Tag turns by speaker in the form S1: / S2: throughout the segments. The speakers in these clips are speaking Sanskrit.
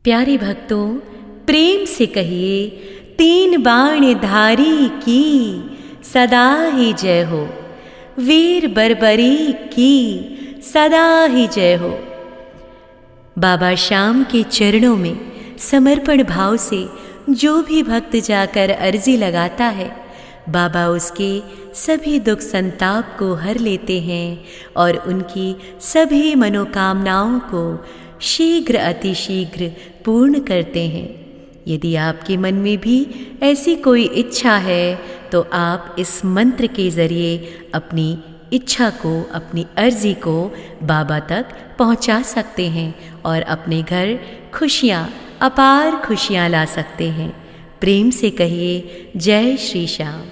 S1: प्यारे भक्तों, प्रेम से कहिए, तीन बाण धारी की सदा ही जय हो। वीर बर्बरी की सदा ही जय हो। बाबा श्याम के चरणों में समर्पण भाव से जो भी भक्त जाकर अर्जी लगाता है, बाबा उसके सभी दुख संताप को हर लेते हैं और उनकी सभी मनोकामनाओं को शीघ्र अतिशीघ्र पूर्ण करते हैं। यदि आपके मन में भी ऐसी कोई इच्छा है तो आप इस मंत्र के ज़रिए अपनी इच्छा को, अपनी अर्जी को बाबा तक पहुंचा सकते हैं और अपने घर खुशियाँ, अपार खुशियाँ ला सकते हैं। प्रेम से कहिए, जय श्री श्याम।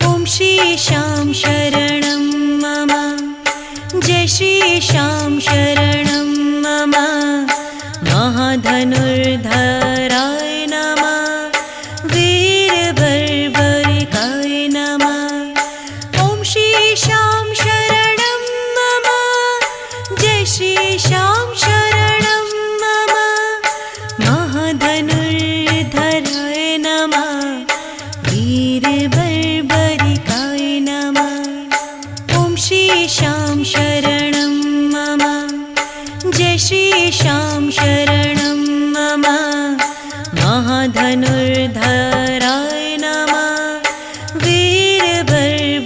S2: ओम श्री श्याम शरणं मम, जय श्री श्याम शरणं मम। महाधनुर्धराय नमः, वीरबर्बरिकाय नमः। ओम श्री श्याम शरणं मम, जय श्री श्याम शरणं मम। महाधनुर्धराय नमः, वीरबर्बरिकाय नमः। ओम श्री श्याम शरणं मम, जय श्री श्याम शरणं मम। महाधनुर्धराय नमः, वीरबर्बरिकाय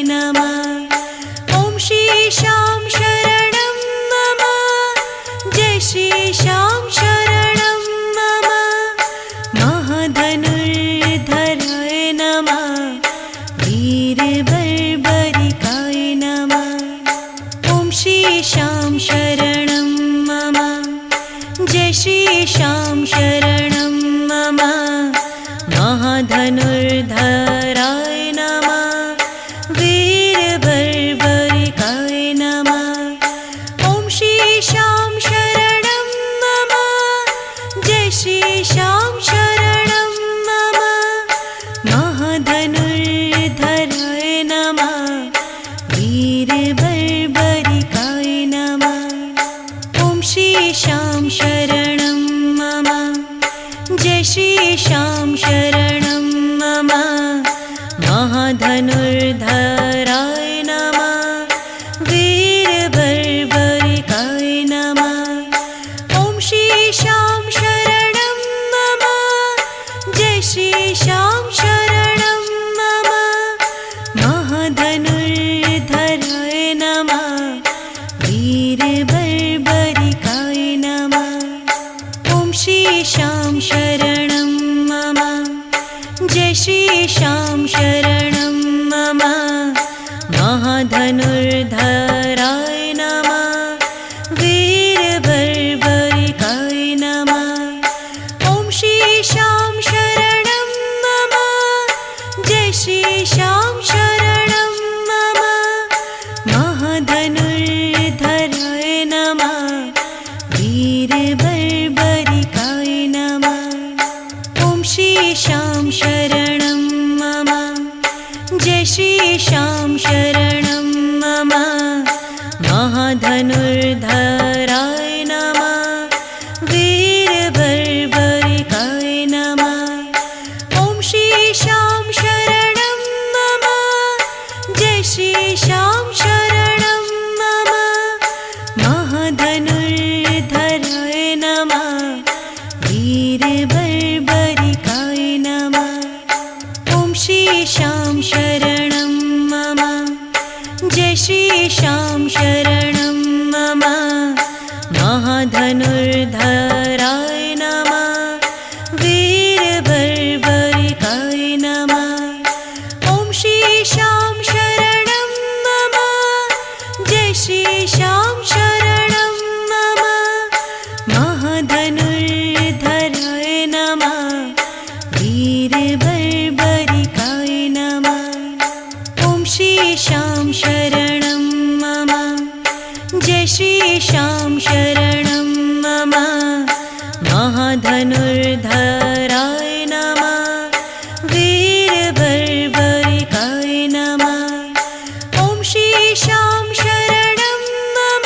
S2: नमः। ओम श्री श्याम शरणं मम, जय श्री श्याम शरणं मम। महाधनुर्धराय नमः, वीरबर्बरिकाय नमः। ओम श्री श्याम शरणं मम, जय श्री श्याम शरणं मम। महाधनुर्धराय नमः, वीरबर्बरिकाय नमः। ओम श्री श्याम शरणं मम, जय श्री श्याम शरणं मम। महाधनुर्धराय नमः, वीरबर्बरिकाय नमः। ओम श्री श्याम शरणं मम, जय श्री श्याम शरणं मम। महाधनुर्धराय नमः, वीरबर्बरिकाय नमः। ओम श्री श्याम शरणं मम, जय श्री श्याम शरणं मम। महाधनुर्धराय नमः, वीरबर्बरिकाय नमः। ओम श्री श्याम शरणं मम, जय श्री श्याम शरणं मम। महाधनुर्धराय नमः, वीरबर्बरिकाय नमः। ओम श्री श्याम शरणं मम, जय श्री श्याम शरणं मम। महाधनुर्धराय नमः, वीरबर्बरिकाय नमः। ओम श्री श्याम शरणं मम, जय श्री श्याम शरणं मम। महाधनुर्धराय नमः, वीरबर्बरिकाय नमः। ओम श्री श्याम शरणं मम, जय श्री श्याम शरणं मम। महाधनुर्धराय नमः, वीरबर्बरिकाय नमः। ओम श्री श्याम शरणं मम, जय श्री श्याम शरणं मम। महाधनुर्धराय नमः, वीरबर्बरिकाय नमः। ओम श्री श्याम शरणं मम, जय श्री श्याम शरणं मम। महाधनुर्धराय नमः, वीरबर्बरिकाय नमः। ओम श्री श्याम शरणं मम, जय श्री श्याम शरणं मम। महाधनुर्धराय नमः, वीरबर्बरिकाय नमः। ओम श्री श्याम शरणं मम,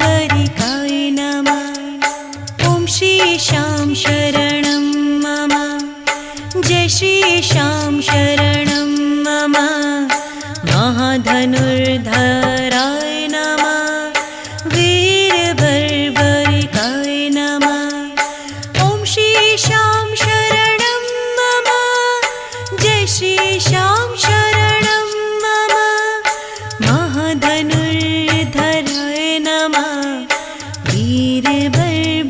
S2: वीरबरिकाय नमः। ॐ श्रीशां शरणं मम जय श्रीशां शरणं मम। महाधनुर्धराय नमः वीरबर्बरिकाय नमः। ॐ श्रीशां शरणं मम जय श्रीशां शरणं मम। महाधनुर्धराय नमः वीरबर्बरिकाय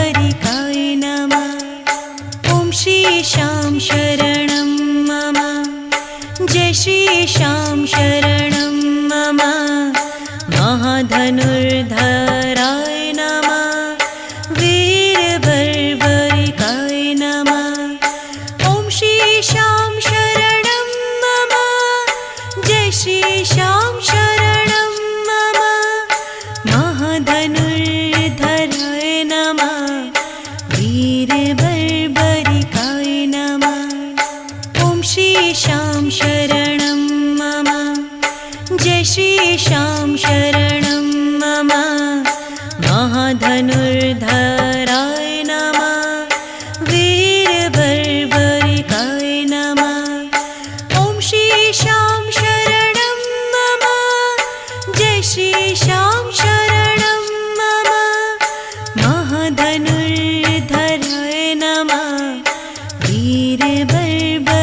S2: बर्बरिकाय नमः। ॐ श्रीशां शरणं मम, जय श्रीशां शरणं मम। महाधनुर्धराय नमः, वीरबर्बरिकाय नमः। ॐ श्रीशां शरणं मम, जय श्रीशां शरणं मम। महाधनुर्धराय नमः, वीरबर्बरिकाय नमः। ॐ श्रीशां शरणं मम, जय श्रीशां शरणं मम। महाधनुर्धराय नमः, वीरबर्बरिकाय नमः। ॐ श्रीशां शरणं मम, जय श्रीशां शरणं मम। महाधनुर्धराय नमः, वीरबर्बरिकाय